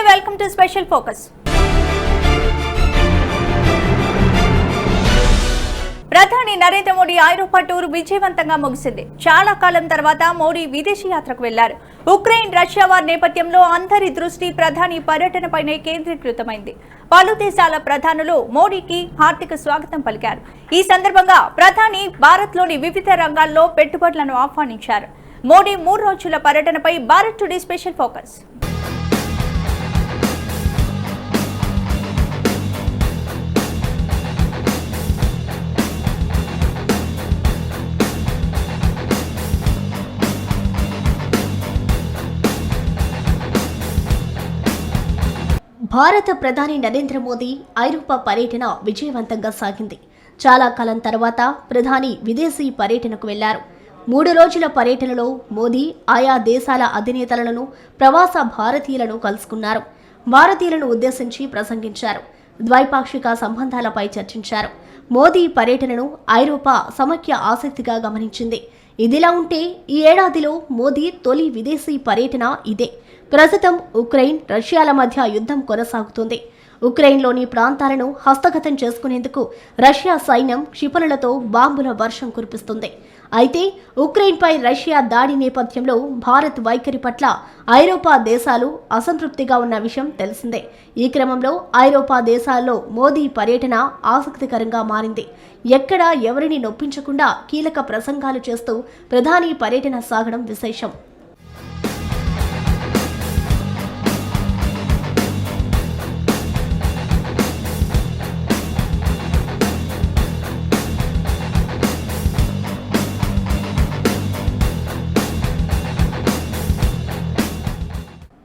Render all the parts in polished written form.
Welcome to special focus. ప్రధాని నరేంద్ర మోడీ ఐరోపా tour విజయవంతంగా ముగిసింది. చాలా కాలం తర్వాత మోడీ విదేశీ యాత్రకు వెళ్లారు. ఉక్రెయిన్ రష్యా వార్ నేపథ్యంలో అందరి దృష్టి ప్రధాని పర్యటనపైనే కేంద్రీకృతమైంది. పలు దేశాల ప్రధానులు మోడీకి హార్దిక స్వాగతం పలికారు. ఈ సందర్భంగా ప్రధాని భారత్లోని వివిధ రంగాల్లో పెట్టుబడులను ఆహ్వానించారు. మోడీ 3 రోజుల పర్యటనపై భారత్ టుడే స్పెషల్ ఫోకస్. భారత ప్రధాని నరేంద్ర మోదీ ఐరోపా పర్యటన విజయవంతంగా సాగింది. చాలా కాలం తర్వాత ప్రధాని విదేశీ పర్యటనకు వెళ్లారు. 3 రోజుల పర్యటనలో మోదీ ఆయా దేశాల అధినేతలను, ప్రవాస భారతీయులను కలుసుకున్నారు. భారతీయులను ఉద్దేశించి ప్రసంగించారు. ద్వైపాక్షిక సంబంధాలపై చర్చించారు. మోదీ పర్యటనను ఐరోపా సమైక్య ఆసక్తిగా గమనించింది. ఇదిలా ఉంటే ఈ ఏడాదిలో మోదీ తొలి విదేశీ పర్యటన ఇదే. ప్రస్తుతం ఉక్రెయిన్ రష్యాల మధ్య యుద్ధం కొనసాగుతుంది. ఉక్రెయిన్లోని ప్రాంతాలను హస్తగతం చేసుకునేందుకు రష్యా సైన్యం క్షిపణులతో బాంబుల వర్షం కురిపిస్తుంది. అయితే ఉక్రెయిన్పై రష్యా దాడి నేపథ్యంలో భారత్ వైఖరి పట్ల ఐరోపా దేశాలు అసంతృప్తిగా ఉన్న విషయం తెలిసిందే. ఈ క్రమంలో ఐరోపా దేశాల్లో మోదీ పర్యటన ఆసక్తికరంగా మారింది. ఎక్కడా ఎవరిని నొప్పించకుండా కీలక ప్రసంగాలు చేస్తూ ప్రధాని పర్యటన సాగడం విశేషం.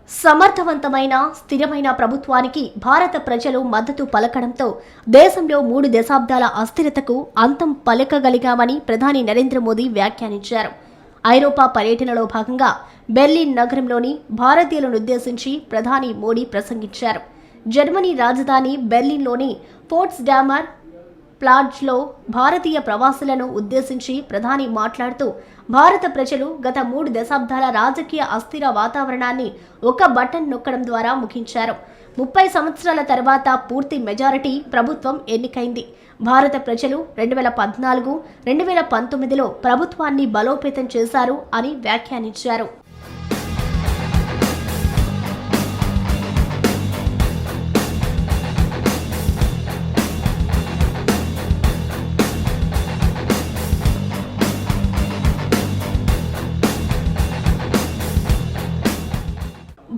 సమర్థవంతమైన స్థిరమైన ప్రభుత్వానికి భారత ప్రజలు మద్దతు పలకడంతో దేశంలో 3 దశాబ్దాల అస్థిరతకు అంతం పలకగలిగామని ప్రధాని నరేంద్ర మోదీ వ్యాఖ్యానించారు. ఐరోపా పర్యటనలో భాగంగా బెర్లిన్ నగరంలోని భారతీయులను ఉద్దేశించి ప్రధాని మోడీ ప్రసంగించారు. జర్మనీ రాజధాని బెర్లిన్లోని పోట్స్డామర్ ప్లాడ్జ్లో భారతీయ ప్రవాసులను ఉద్దేశించి ప్రధాని మాట్లాడుతూ భారత ప్రజలు గత 3 దశాబ్దాల రాజకీయ అస్థిర వాతావరణాన్ని ఒక బటన్ నొక్కడం ద్వారా ముగించారు. 30 సంవత్సరాల తర్వాత పూర్తి మెజారిటీ ప్రభుత్వం ఎన్నికైంది. భారత ప్రజలు 2014, 2019లో ప్రభుత్వాన్ని బలోపేతం చేశారు అని వ్యాఖ్యానించారు.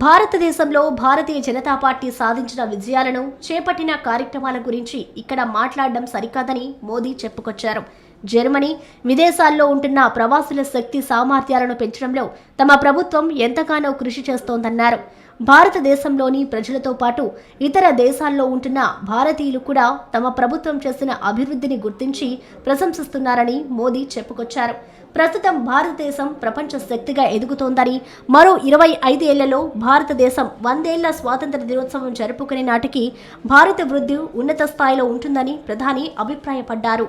భారతదేశంలో భారతీయ జనతా పార్టీ సాధించిన విజయాలను, చేపట్టిన కార్యక్రమాల గురించి ఇక్కడ మాట్లాడడం సరికాదని మోదీ చెప్పుకొచ్చారు. జర్మనీ, విదేశాల్లో ఉంటున్న ప్రవాసుల శక్తి సామర్థ్యాలను పెంచడంలో తమ ప్రభుత్వం ఎంతగానో కృషి చేస్తోందన్నారు. భారతదేశంలోని ప్రజలతో పాటు ఇతర దేశాల్లో ఉంటున్న భారతీయులు కూడా తమ ప్రభుత్వం చేసిన అభివృద్ధిని గుర్తించి ప్రశంసిస్తున్నారని మోదీ చెప్పుకొచ్చారు. ప్రస్తుతం భారతదేశం ప్రపంచ శక్తిగా ఎదుగుతోందని, మరో 25 ఏళ్లలో భారతదేశం 100 ఏళ్ల స్వాతంత్ర దినోత్సవం జరుపుకునే నాటికి భారత వృద్ధి ఉన్నత స్థాయిలో ఉంటుందని ప్రధాని అభిప్రాయపడ్డారు.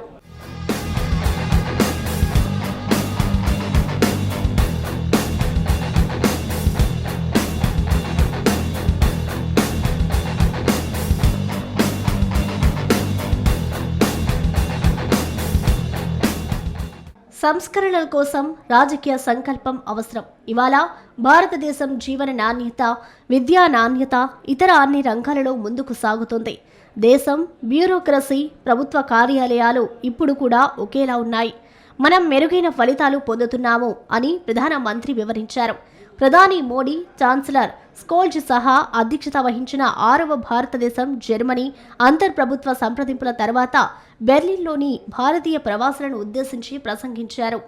సంస్కరణల కోసం రాజకీయ సంకల్పం అవసరం. ఇవాళ భారతదేశం జీవన నాణ్యత, విద్యా నాణ్యత, ఇతర అన్ని రంగాలలో ముందుకు సాగుతుంది. దేశం, బ్యూరోక్రసీ, ప్రభుత్వ కార్యాలయాలు ఇప్పుడు కూడా ఒకేలా ఉన్నాయి. మనం మెరుగైన ఫలితాలు పొందుతున్నాము అని ప్రధానమంత్రి వివరించారు. ప్రధాని మోడీ ఛాన్సలర్ స్కోల్జ్ సహా అధ్యక్షత వహించిన 6వ భారతదేశం జర్మనీ అంతర్ప్రభుత్వ సంప్రదింపుల తర్వాత బెర్లిన్లోని భారతీయ ప్రవాసులను ఉద్దేశించి ప్రసంగించారు.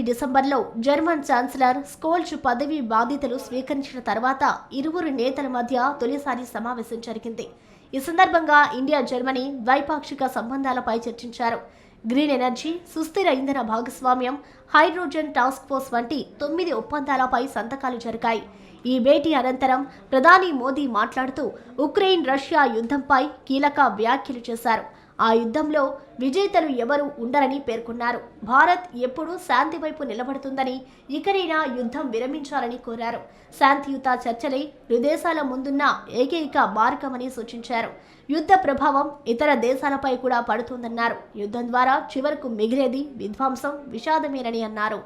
డిసెంబర్లో జర్మన్ ఛాన్సలర్ స్కోల్జ్ పదవి బాధ్యతలు స్వీకరించిన తర్వాత ఇరువురు నేతల మధ్య తొలిసారి సమావేశం జరిగింది. ఈ సందర్భంగా ఇండియా, జర్మనీ ద్వైపాక్షిక సంబంధాలపై చర్చించారు. గ్రీన్ ఎనర్జీ, సుస్థిర ఇంధన భాగస్వామ్యం, హైడ్రోజన్ టాస్క్ ఫోర్స్ వంటి 9 ఒప్పందాలపై సంతకాలు జరిగాయి. ఈ భేటీ అనంతరం ప్రధాని మోదీ మాట్లాడుతూ ఉక్రెయిన్ రష్యా యుద్ధంపై కీలక వ్యాఖ్యలు చేశారు. ఆ యుద్ధంలో విజేతలు ఎవరూ ఉండరని పేర్కొన్నారు. భారత్ ఎప్పుడూ శాంతి వైపు నిలబడుతుందని, ఇకనైనా యుద్ధం విరమించాలని కోరారు. శాంతియుత చర్చలే ఇరు దేశాల ముందున్న ఏకైక మార్గమని సూచించారు. యుద్ధ ప్రభావం ఇతర దేశాలపై కూడా పడుతుందన్నారు. యుద్ధం ద్వారా చివరకు మిగిలేది విధ్వంసం, విషాదమేనని అన్నారు.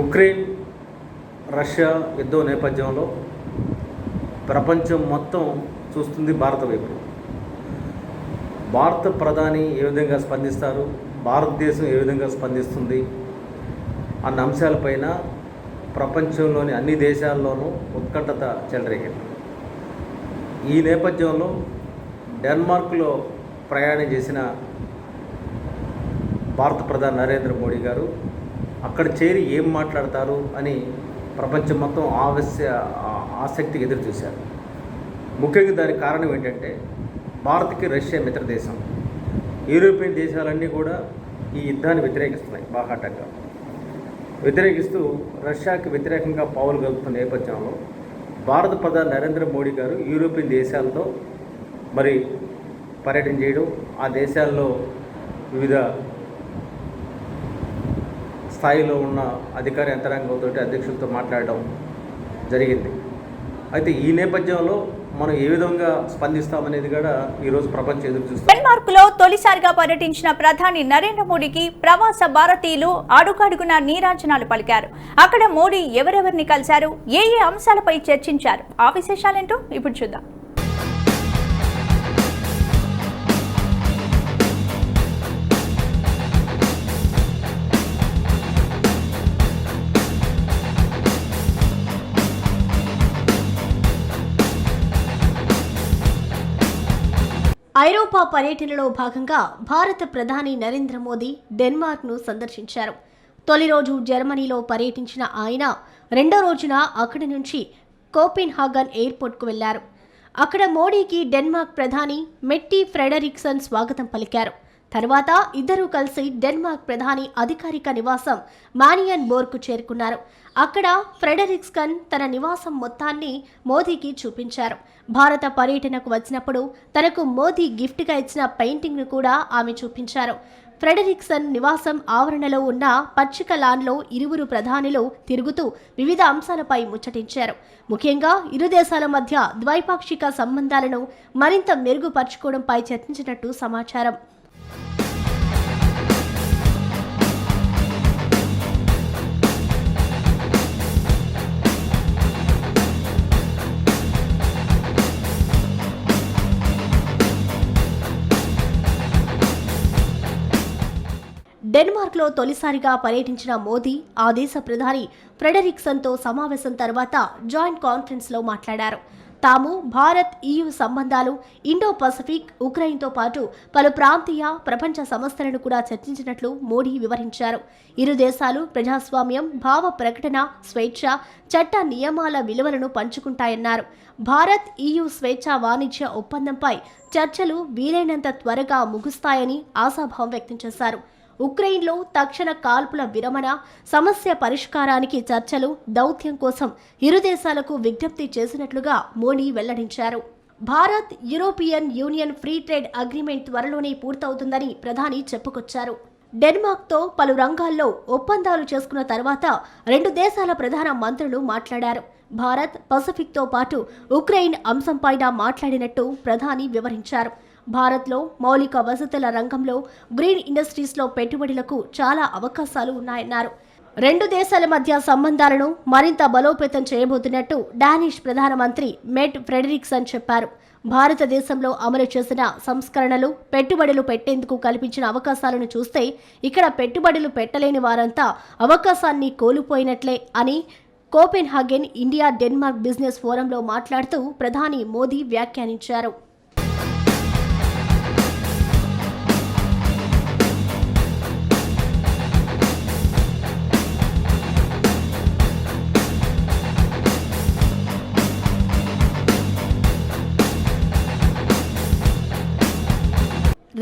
ఉక్రెయిన్ రష్యా యుద్ధం నేపథ్యంలో ప్రపంచం మొత్తం చూస్తుంది భారత వైపు. భారత ప్రధాని ఏ విధంగా స్పందిస్తారు, భారతదేశం ఏ విధంగా స్పందిస్తుంది అన్న అంశాలపైన ప్రపంచంలోని అన్ని దేశాల్లోనూ ఉత్కంఠత చెలరేగింది. ఈ నేపథ్యంలో డెన్మార్క్లో ప్రయాణం చేసిన భారత ప్రధాని నరేంద్ర మోడీ గారు అక్కడ చేరి ఏం మాట్లాడతారు అని ప్రపంచం మొత్తం ఆసక్తికి ఎదురు చూశారు. ముఖ్యంగా దానికి కారణం ఏంటంటే భారత్కి రష్యా మిత్రదేశం. యూరోపియన్ దేశాలన్నీ కూడా ఈ యుద్ధాన్ని వ్యతిరేకిస్తున్నాయి. బాహాటంగా వ్యతిరేకిస్తూ రష్యాకి వ్యతిరేకంగా పావులు కలుపుతున్న నేపథ్యంలో భారత ప్రధాని నరేంద్ర మోడీ గారు యూరోపియన్ దేశాలతో మరి పర్యటన చేయడం, ఆ దేశాల్లో వివిధ స్థాయిలో ఉన్న అధికార యంత్రాంగంతో అధ్యక్షులతో మాట్లాడడం జరిగింది. అయితే ఈ నేపథ్యంలో మనం ఏ విధంగా స్పందిస్తామనేది కూడా ఈరోజు ప్రపంచం ఎదురు చూస్తుంది. డెన్మార్క్ లో తొలిసారిగా పర్యటించిన ప్రధాని నరేంద్ర మోడీకి ప్రవాస భారతీయులు అడుగడుగునా నీరాజనాలు పలికారు. అక్కడ మోడీ ఎవరెవరిని కలిశారు, ఏ అంశాలపై చర్చించారు, ఆ విశేషాలేంటో ఇప్పుడు చూద్దాం. ఐరోపా పర్యటనలో భాగంగా భారత ప్రధాని నరేంద్ర మోదీ డెన్మార్క్ను సందర్శించారు. తొలి రోజు జర్మనీలో పర్యటించిన ఆయన రెండో రోజున అక్కడి నుంచి కోపెన్హాగన్ ఎయిర్పోర్ట్కు వెళ్లారు. అక్కడ మోడీకి డెన్మార్క్ ప్రధాని మెట్టి ఫ్రెడరిక్సన్ స్వాగతం పలికారు. తర్వాత ఇద్దరూ కలిసి డెన్మార్క్ ప్రధాని అధికారిక నివాసం మానియన్ బోర్కు చేరుకున్నారు. అక్కడ ఫ్రెడరిక్సన్ తన నివాసం మొత్తాన్ని మోదీకి చూపించారు. భారత పర్యటనకు వచ్చినప్పుడు తనకు మోదీ గిఫ్ట్గా ఇచ్చిన పెయింటింగ్ను కూడా ఆమె చూపించారు. ఫ్రెడరిక్సన్ నివాసం ఆవరణలో ఉన్న పచ్చిక లాన్లో ఇరువురు ప్రధానులు తిరుగుతూ వివిధ అంశాలపై ముచ్చటించారు. ముఖ్యంగా ఇరు దేశాల మధ్య ద్వైపాక్షిక సంబంధాలను మరింత మెరుగుపరుచుకోవడంపై చర్చించినట్టు సమాచారం. డెన్మార్క్లో తొలిసారిగా పర్యటించిన మోదీ ఆ దేశ ప్రధాని ఫ్రెడరిక్సన్తో సమావేశం తర్వాత జాయింట్ కాన్ఫరెన్స్లో మాట్లాడారు. తాము భారత్ EU సంబంధాలు, ఇండో పసిఫిక్, ఉక్రెయిన్తో పాటు పలు ప్రాంతీయ, ప్రపంచ సమస్యలను కూడా చర్చించినట్లు మోడీ వివరించారు. ఇరు దేశాలు ప్రజాస్వామ్యం, భావ ప్రకటన స్వేచ్ఛ, చట్ట నియమాల విలువలను పంచుకుంటాయన్నారు. భారత్ EU స్వేచ్ఛా వాణిజ్య ఒప్పందంపై చర్చలు వీలైనంత త్వరగా ముగుస్తాయని ఆశాభావం వ్యక్తం చేశారు. ఉక్రెయిన్లో తక్షణ కాల్పుల విరమణ, సమస్య పరిష్కారానికి చర్చలు, దౌత్యం కోసం ఇరు దేశాలకు విజ్ఞప్తి చేసినట్లుగా మోడీ వెల్లడించారు. Bharat European union free trade agreement త్వరలోనే పూర్తవుతుందని ప్రధాని చెప్పుకొచ్చారు. డెన్మార్క్తో పలు రంగాల్లో ఒప్పందాలు చేసుకున్న తర్వాత రెండు దేశాల ప్రధాన మంత్రులు మాట్లాడారు. భారత్, పసిఫిక్తో పాటు ఉక్రెయిన్ అంశంపైన మాట్లాడినట్టు ప్రధాని వివరించారు. భారత్లో మౌలిక వసతుల రంగంలో, గ్రీన్ ఇండస్ట్రీస్లో పెట్టుబడులకు చాలా అవకాశాలు ఉన్నాయన్నారు. రెండు దేశాల మధ్య సంబంధాలను మరింత బలోపేతం చేయబోతున్నట్టు డానిష్ ప్రధానమంత్రి మెట్ ఫ్రెడరిక్సన్ చెప్పారు. భారతదేశంలో అమలు చేసిన సంస్కరణలు, పెట్టుబడులు పెట్టేందుకు కల్పించిన అవకాశాలను చూస్తే ఇక్కడ పెట్టుబడులు పెట్టలేని వారంతా అవకాశాన్ని కోల్పోయినట్లే అని కోపెన్హాగెన్ ఇండియా డెన్మార్క్ బిజినెస్ ఫోరంలో మాట్లాడుతూ ప్రధాని మోదీ వ్యాఖ్యానించారు.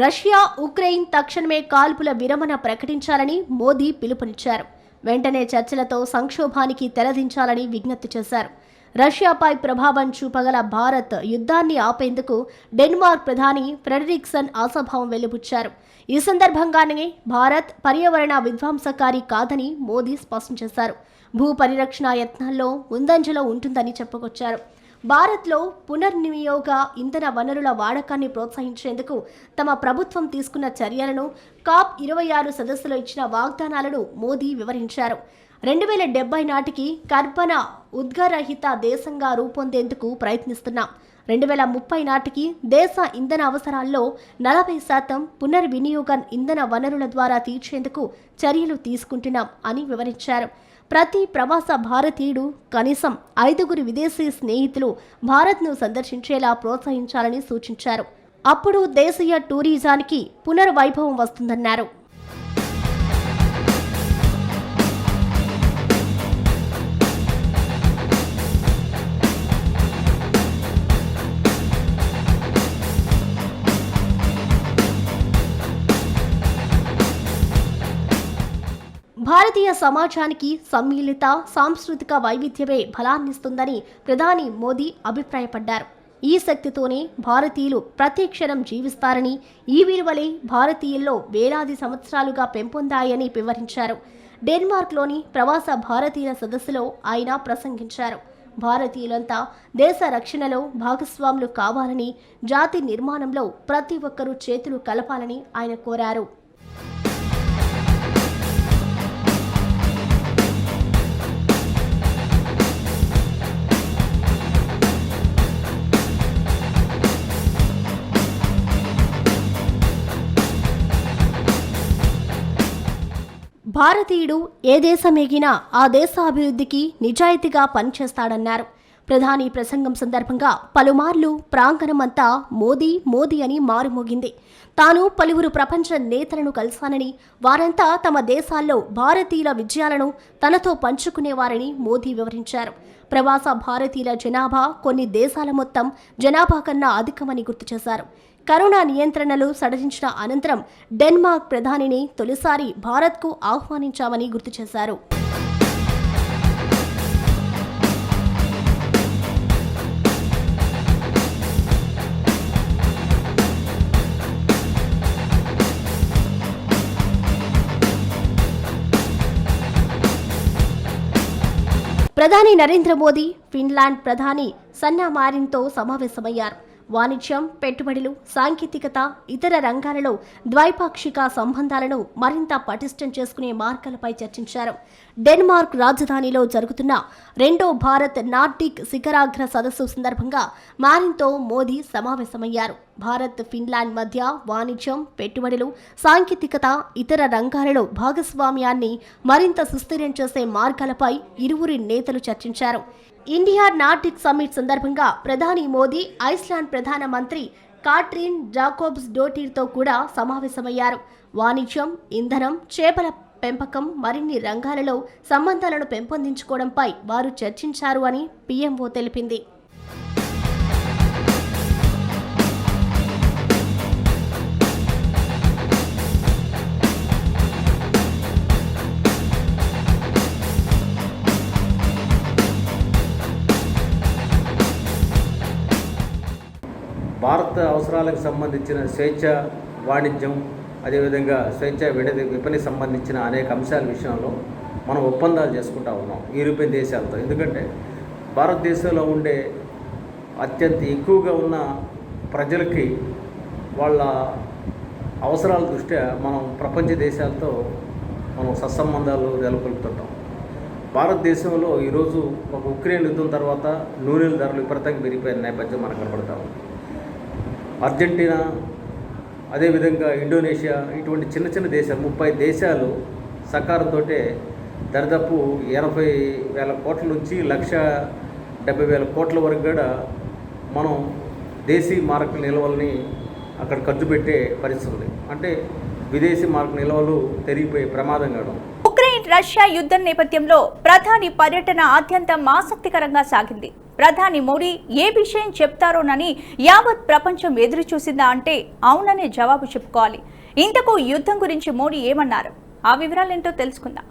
రష్యా ఉక్రెయిన్ తక్షణమే కాల్పుల విరమణ ప్రకటించాలని మోదీ పిలుపునిచ్చారు. వెంటనే చర్చలతో సంక్షోభానికి తెరదించాలని విజ్ఞప్తి చేశారు. రష్యాపై ప్రభావం చూపగల భారత్ యుద్ధాన్ని ఆపేందుకు డెన్మార్క్ ప్రధాని ఫ్రెడరిక్సన్ ఆశాభావం వెలిబుచ్చారు. ఈ సందర్భంగానే భారత్ పర్యావరణ విధ్వంసకారి కాదని మోదీ స్పష్టం చేశారు. భూ పరిరక్షణ యత్నాల్లో ముందంజలో ఉంటుందని చెప్పుకొచ్చారు. భారత్లో పునర్వినియోగ ఇంధన వనరుల వాడకాన్ని ప్రోత్సహించేందుకు తమ ప్రభుత్వం తీసుకున్న చర్యలను COP26 సదస్సులో ఇచ్చిన వాగ్దానాలను మోదీ వివరించారు. 2070 నాటికి కర్బన ఉద్గారహిత దేశంగా రూపొందేందుకు ప్రయత్నిస్తున్నాం. 2030 నాటికి దేశ ఇంధన అవసరాల్లో 40% పునర్వినియోగ ఇంధన వనరుల ద్వారా తీర్చేందుకు చర్యలు తీసుకుంటున్నాం అని వివరించారు. ప్రతి ప్రవాస భారతీయుడు కనీసం 5 విదేశీ స్నేహితులు భారత్ను సందర్శించేలా ప్రోత్సహించాలని సూచించారు. అప్పుడు దేశీయ టూరిజానికి పునర్వైభవం వస్తుందన్నారు. భారతీయ సమాజానికి సమ్మిళిత సాంస్కృతిక వైవిధ్యమే బలాన్నిస్తుందని ప్రధాని మోదీ అభిప్రాయపడ్డారు. ఈ శక్తితోనే భారతీయులు ప్రతి క్షణం జీవిస్తారని, ఈ విలువలే భారతీయుల్లో వేలాది సంవత్సరాలుగా పెంపొందాయని వివరించారు. డెన్మార్క్లోని ప్రవాస భారతీయుల సదస్సులో ఆయన ప్రసంగించారు. భారతీయులంతా దేశ రక్షణలో భాగస్వాములు కావాలని, జాతి నిర్మాణంలో ప్రతి ఒక్కరూ చేతులు కలపాలని ఆయన కోరారు. భారతీయుడు ఏ దేశమేగినా ఆ దేశ అభివృద్ధికి నిజాయితీగా పనిచేస్తాడన్నారు. ప్రధాని ప్రసంగం సందర్భంగా పలుమార్లు ప్రాంగణమంతా మోదీ మోదీ అని మారుమోగింది. తాను పలువురు ప్రపంచ నేతలను కలిశానని, వారంతా తమ దేశాల్లో భారతీయుల విజయాలను తనతో పంచుకునేవారని మోదీ వివరించారు. ప్రవాస భారతీయుల జనాభా కొన్ని దేశాల మొత్తం జనాభా కన్నా అధికమని గుర్తు చేశారు. కరోనా నియంత్రణలు సడలించిన అనంతరం డెన్మార్క్ ప్రధానిని తొలిసారి భారత్కు ఆహ్వానించామని గుర్తు చేశారు. ప్రధాని నరేంద్ర మోదీ ఫిన్లాండ్ ప్రధాని సన్నా మారిన్తో సమావేశమయ్యారు. వాణిజ్యం, పెట్టుబడులు, సాంకేతికత, ఇతర రంగాలలో ద్వైపాక్షిక సంబంధాలను మరింత పటిష్టం చేసుకునే మార్గాలపై చర్చించారు. డెన్మార్క్ రాజధానిలో జరుగుతున్న 2వ భారత్ నార్డిక్ శిఖరాగ్ర సదస్సు సందర్భంగా మారిన్తో మోదీ సమావేశమయ్యారు. భారత్ ఫిన్లాండ్ మధ్య వాణిజ్యం, పెట్టుబడులు, సాంకేతికత, ఇతర రంగాలలో భాగస్వామ్యాన్ని మరింత సుస్థిరం చేసే మార్గాలపై ఇరువురి నేతలు చర్చించారు. ఇండియా నార్డిక్ సమ్మిట్ సందర్భంగా ప్రధాని Modi Iceland Pradhan Mantri Katrin Jacobs డోటీర్తో కూడా సమావేశమయ్యారు. వాణిజ్యం, ఇంధనం, చేపల పెంపకం మరిన్ని రంగాలలో సంబంధాలను పెంపొందించుకోవడంపై వారు చర్చించారు అని పీఎంఓ తెలిపింది. భారత అవసరాలకు సంబంధించిన స్వేచ్ఛ వాణిజ్యం, అదేవిధంగా స్వేచ్ఛ విపణి సంబంధించిన అనేక అంశాల విషయంలో మనం ఒప్పందాలు చేసుకుంటా ఉన్నాం యూరోపియన్ దేశాలతో. ఎందుకంటే భారతదేశంలో ఉండే అత్యంత ఎక్కువగా ఉన్న ప్రజలకి వాళ్ళ అవసరాల దృష్ట్యా మనం ప్రపంచ దేశాలతో మనం సత్సంబంధాలు నెలకొల్పుతుంటాం. భారతదేశంలో ఈరోజు ఒక ఉక్రెయిన్ యుద్ధం తర్వాత నూనెల ధరలు విపరీతంగా పెరిగిపోయిన నేపథ్యం మనకు కనబడతాం. అర్జెంటీనా, అదేవిధంగా ఇండోనేషియా, ఇటువంటి చిన్న చిన్న దేశాలు 30 దేశాలు సహకారంతో దరిదాపు 80,000 కోట్ల నుంచి 1,70,000 కోట్ల వరకు కూడా మనం దేశీ మార్క నిల్వల్ని అక్కడ ఖర్చు పెట్టే పరిస్థితి ఉంది. అంటే విదేశీ మార్క నిల్వలు పెరిగిపోయే ప్రమాదం కాదు. ఉక్రెయిన్ రష్యా యుద్ధం నేపథ్యంలో ప్రధాని పర్యటన అత్యంత ఆసక్తికరంగా సాగింది. ప్రధాని మోడీ ఏ విషయం చెప్తారోనని యావత్ ప్రపంచం ఎదురు చూసిందా అంటే అవుననే జవాబు చెప్పుకోవాలి. ఇంతకు యుద్ధం గురించి మోడీ ఏమన్నారు? ఆ వివరాలేంటో తెలుసుకుందాం.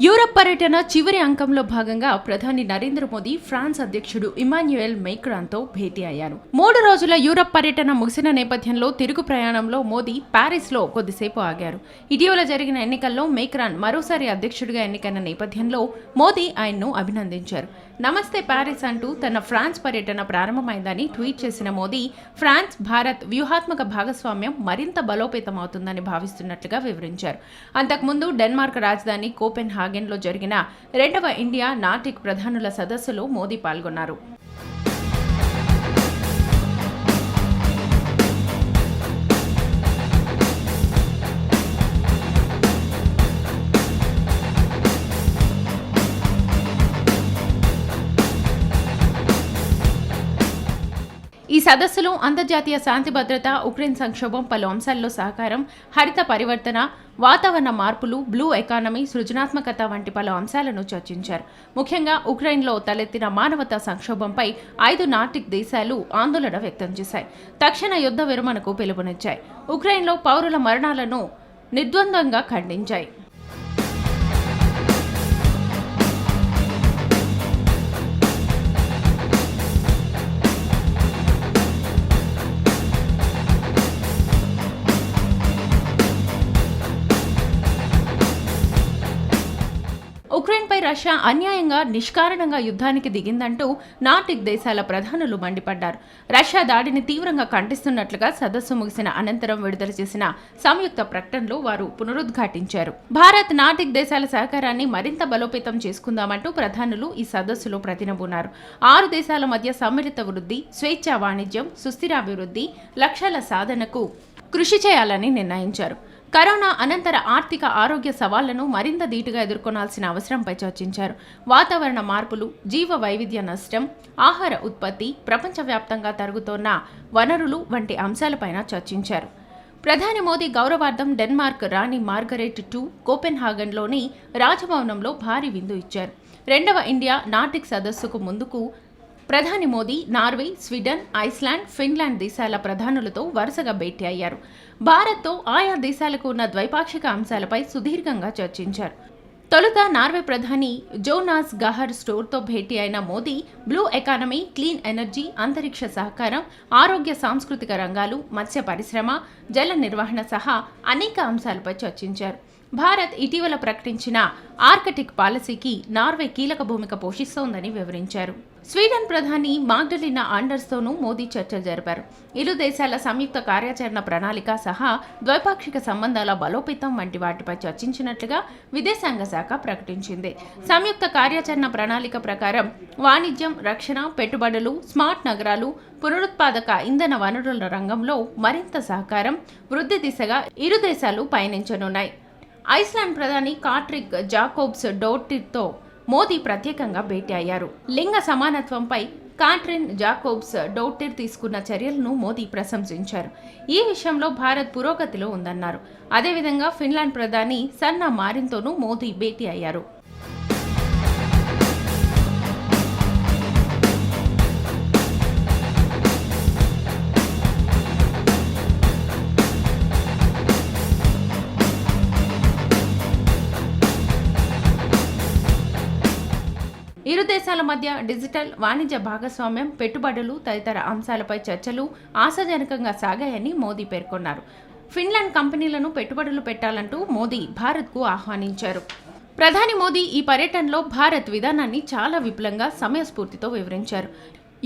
యూరప్ పర్యటన చివరి అంకంలో భాగంగా ప్రధాని నరేంద్ర మోదీ ఫ్రాన్స్ అధ్యక్షుడు ఇమాన్యుయల్ మేక్రాన్తో భేటీ అయ్యారు. 3 రోజుల యూరప్ పర్యటన ముగిసిన నేపథ్యంలో తిరుగు ప్రయాణంలో మోదీ ప్యారిస్లో కొద్దిసేపు ఆగారు. ఇటీవల జరిగిన ఎన్నికల్లో మేక్రాన్ మరోసారి అధ్యక్షుడిగా ఎన్నికైన నేపథ్యంలో మోదీ ఆయన్ను అభినందించారు. నమస్తే ప్యారిస్ అంటూ తన ఫ్రాన్స్ పర్యటన ప్రారంభమైందని ట్వీట్ చేసిన మోదీ, ఫ్రాన్స్ భారత్ వ్యూహాత్మక భాగస్వామ్యం మరింత బలోపేతమవుతుందని భావిస్తున్నట్లుగా వివరించారు. అంతకుముందు డెన్మార్క్ రాజధాని కోపెన్ హాగెన్లో జరిగిన 2వ ఇండియా నార్డిక్ ప్రధానుల సదస్సులో మోదీ పాల్గొన్నారు. ఈ సదస్సులో అంతర్జాతీయ శాంతి భద్రత, ఉక్రెయిన్ సంక్షోభం, పలు అంశాల్లో సహకారం, హరిత పరివర్తన, వాతావరణ మార్పులు, బ్లూ ఎకానమీ, సృజనాత్మకత వంటి పలు అంశాలను చర్చించారు. ముఖ్యంగా ఉక్రెయిన్లో తలెత్తిన మానవతా సంక్షోభంపై 5 నార్డిక్ దేశాలు ఆందోళన వ్యక్తం చేశాయి. తక్షణ యుద్ధ విరమణకు పిలుపునిచ్చాయి. ఉక్రెయిన్లో పౌరుల మరణాలను నిర్ద్వంద్వంగా ఖండించాయి. ఉక్రెయిన్పై రష్యా అన్యాయంగా నిష్కారణంగా యుద్ధానికి దిగిందంటూ నార్డిక్ దేశాల ప్రధానులు మండిపడ్డారు. రష్యా దాడిని తీవ్రంగా ఖండిస్తున్నట్లుగా సదస్సు ముగిసిన అనంతరం విడుదల చేసిన సంయుక్త ప్రకటనలో వారు పునరుద్ఘాటించారు. భారత్, నార్డిక్ దేశాల సహకారాన్ని మరింత బలోపేతం చేసుకుందామంటూ ప్రధానులు ఈ సదస్సులో ప్రతినబూనారు. 6 దేశాల మధ్య సమ్మిళిత వృద్ధి, స్వేచ్ఛా వాణిజ్యం, సుస్థిరాభివృద్ధి లక్ష్యాల సాధనకు కృషి చేయాలని నిర్ణయించారు. కరోనా అనంతర ఆర్థిక ఆరోగ్య సవాళ్లను మరింత ధీటుగా ఎదుర్కొనాల్సిన అవసరంపై చర్చించారు. వాతావరణ మార్పులు, జీవ వైవిధ్య నష్టం, ఆహార ఉత్పత్తి, ప్రపంచవ్యాప్తంగా తరుగుతోన్న వనరులు వంటి అంశాలపైన చర్చించారు. ప్రధాని మోదీ గౌరవార్థం డెన్మార్క్ రాణి మార్గరెట్ II కోపెన్ హాగన్లోని రాజభవనంలో భారీ విందు ఇచ్చారు. 2వ ఇండియా నార్డిక్ సదస్సుకు ముందుకు ప్రధాని Modi Norway, Sweden, Iceland, Finland దేశాల ప్రధానులతో వరుసగా భేటీ అయ్యారు. భారత్తో ఆయా దేశాలకు ఉన్న ద్వైపాక్షిక అంశాలపై సుదీర్ఘంగా చర్చించారు. తొలుత నార్వే ప్రధాని జోనాస్ గహర్ స్టోర్తో భేటీ అయిన Modi blue economy, clean energy, అంతరిక్ష సహకారం, ఆరోగ్య సాంస్కృతిక రంగాలు, మత్స్య పరిశ్రమ, జల నిర్వహణ సహా అనేక అంశాలపై చర్చించారు. భారత్ ఇటీవల ప్రకటించిన ఆర్కిటిక్ పాలసీకి నార్వే కీలక భూమిక పోషిస్తోందని వివరించారు. స్వీడన్ ప్రధాని మాగ్డలినా ఆండర్స్తోనూ మోదీ చర్చలు జరిపారు. ఇరు దేశాల సంయుక్త కార్యాచరణ ప్రణాళిక సహా ద్వైపాక్షిక సంబంధాల బలోపేతం వంటి వాటిపై చర్చించినట్లుగా విదేశాంగ శాఖ ప్రకటించింది. సంయుక్త కార్యాచరణ ప్రణాళిక ప్రకారం వాణిజ్యం, రక్షణ, పెట్టుబడులు, స్మార్ట్ నగరాలు, పునరుత్పాదక ఇంధన వనరుల రంగంలో మరింత సహకారం, వృద్ధి దిశగా ఇరు దేశాలు పయనించనున్నాయి. ఐస్లాండ్ ప్రధాని కాట్రిక్ జాకోబ్స్ డోర్టిర్తో మోదీ ప్రత్యేకంగా భేటీ అయ్యారు. లింగ సమానత్వంపై కాట్రిన్ జాకోబ్స్ డోర్టిర్ తీసుకున్న చర్యలను మోదీ ప్రశంసించారు. ఈ విషయంలో భారత్ పురోగతిలో ఉందన్నారు. అదేవిధంగా ఫిన్లాండ్ ప్రధాని సన్నా మారిన్తోనూ మోదీ భేటీ అయ్యారు. ఇరు దేశాల మధ్య డిజిటల్, వాణిజ్య భాగస్వామ్యం, పెట్టుబడులు తదితర అంశాలపై చర్చలు ఆశాజనకంగా సాగాయని మోదీ పేర్కొన్నారు. ఫిన్లాండ్ కంపెనీలను పెట్టుబడులు పెట్టాలంటూ మోదీ భారత్కు ఆహ్వానించారు. ప్రధాని మోదీ ఈ పర్యటనలో భారత్ విధానాన్ని చాలా విపులంగా, సమయస్ఫూర్తితో వివరించారు.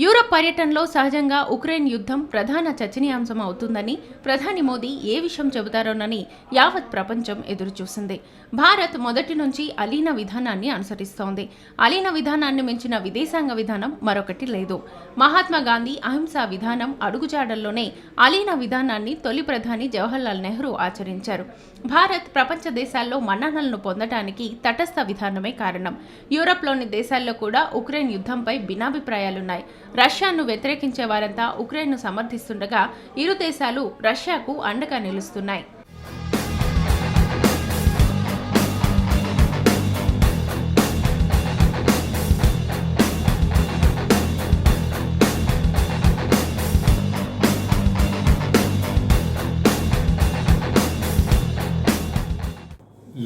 యూరప్ పర్యటనలో సహజంగా ఉక్రెయిన్ యుద్ధం ప్రధాన చర్చనీయాంశం అవుతుందని ప్రధాని మోదీ ఏ విషయం చెబుతారోనని యావత్ ప్రపంచం ఎదురుచూసింది. భారత్ మొదటి నుంచి అలీన విధానాన్ని అనుసరిస్తోంది. అలీన విధానాన్ని మించిన విదేశాంగ విధానం మరొకటి లేదు. మహాత్మా గాంధీ అహింసా విధానం అడుగుజాడల్లోనే అలీన విధానాన్ని తొలి ప్రధాని జవహర్లాల్ నెహ్రూ ఆచరించారు. భారత్ ప్రపంచ దేశాల్లో మన్ననలను పొందడానికి తటస్థ విధానమే కారణం. యూరప్లోని దేశాల్లో కూడా ఉక్రెయిన్ యుద్ధంపై భిన్నాభిప్రాయాలున్నాయి. రష్యాను వ్యతిరేకించే వారంతా ఉక్రెయిన్ను సమర్థిస్తుండగా ఇరు దేశాలు రష్యాకు అండగా నిలుస్తున్నాయి.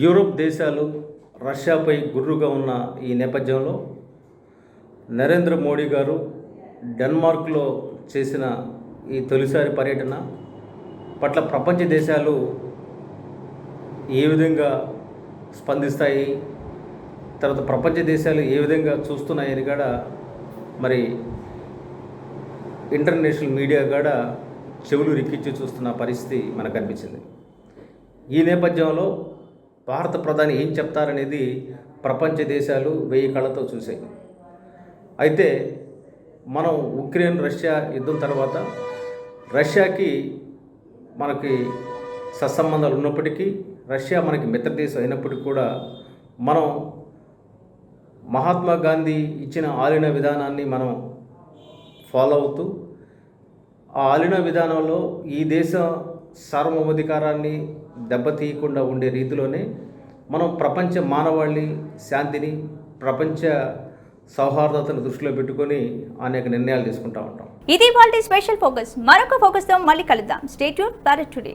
యూరోప్ దేశాలు రష్యాపై గుర్రుగా ఉన్న ఈ నేపథ్యంలో నరేంద్ర మోడీ గారు డెన్మార్క్లో చేసిన ఈ తొలిసారి పర్యటన పట్ల ప్రపంచ దేశాలు ఏ విధంగా స్పందిస్తాయి, తర్వాత ప్రపంచ దేశాలు ఏ విధంగా చూస్తున్నాయని కూడా మరి ఇంటర్నేషనల్ మీడియా కూడా చెవులు రిక్కించి చూస్తున్న పరిస్థితి మనకు కనిపించింది. ఈ నేపథ్యంలో భారత ప్రధాని ఏం చెప్తారనేది ప్రపంచ దేశాలు 1000 కళ్ళతో చూసాయి. అయితే మనం ఉక్రెయిన్ రష్యా యుద్ధం తర్వాత రష్యాకి మనకి సత్సంబంధాలు ఉన్నప్పటికీ, రష్యా మనకి మిత్రదేశం అయినప్పటికీ కూడా మనం మహాత్మా గాంధీ ఇచ్చిన ఆలిన విధానాన్ని మనం ఫాలో అవుతూ, ఆ ఆలిన విధానంలో ఈ దేశ సార్వభౌమాధికారాన్ని దెబ్బతీయకుండా ఉండే రీతిలోనే మనం ప్రపంచ మానవాళి శాంతిని, ప్రపంచ సౌహార్దతను దృష్టిలో పెట్టుకొని అనేక నిర్ణయాలు తీసుకుంటూ ఉంటాం. ఇది వాళ్ళ స్పెషల్ ఫోకస్. మరొక ఫోకస్తో మళ్ళీ కలుద్దాం. Stay tune. భారత్ టుడే.